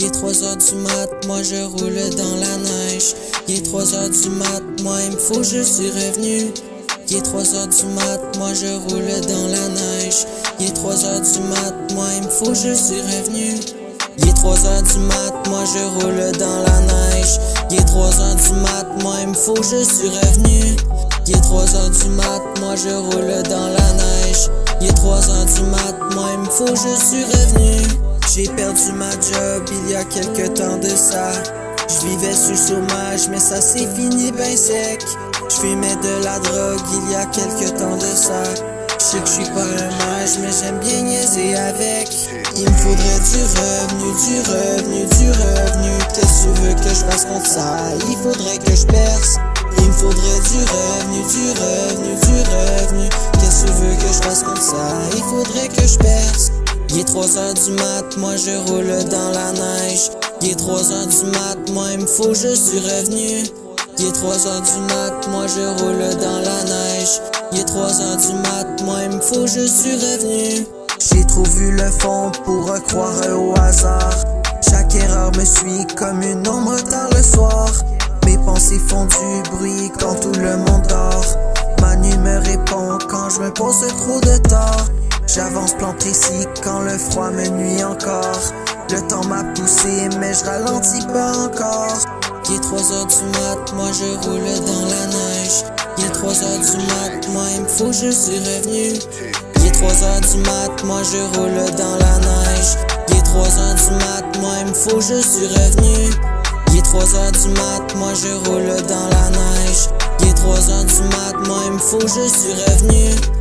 Il est 3h du mat, moi je roule dans la neige. Il est 3h du mat, moi il me faut, je suis revenu. Il est 3h du mat, moi je roule dans la neige. Il est 3h du mat, moi il me faut, je suis revenu. Il est 3h du mat, moi je roule dans la neige. Il est 3h du mat, moi il me faut, je suis revenu. Il est 3h du mat, moi je roule dans la neige. Il est 3h du mat, moi il me faut, je suis revenu. J'ai perdu ma job il y a quelques temps de ça. Je vivais sous le chômage mais ça s'est fini ben sec. Je fumais de la drogue il y a quelques temps de ça. Je sais que je suis pas un mage mais j'aime bien niaiser avec. Il me faudrait du revenu. Qu'est-ce que tu veux que je fasse contre ça? Il faudrait que je perce. Il me faudrait du revenu. Qu'est-ce que tu veux que je fasse contre ça? Il faudrait que je perce. Il est 3h du mat, moi je roule dans la neige. Il est 3h du mat, moi il me faut, je suis revenu. Il est 3h du mat, moi je roule dans la neige. Il est 3h du mat, moi il me faut, je suis revenu. J'ai trop vu le fond pour croire au hasard. Chaque erreur me suit comme une ombre tard le soir. Mes pensées font du bruit quand tout le monde dort. Ma nuit me répond quand je me pose trop de tort. J'avance plan précis quand le froid me nuit encore. Le temps m'a poussé mais je ralentis pas encore. Il est 3h du mat, moi je roule dans la neige. Il est 3h du mat, moi il me faut, je suis revenu. Il est 3h du mat, moi je roule dans la neige. Il est 3h du mat, moi il me faut, je suis revenu. Il est 3h du mat, moi je roule dans la neige. Il est 3h du mat, moi il me faut, je suis revenu.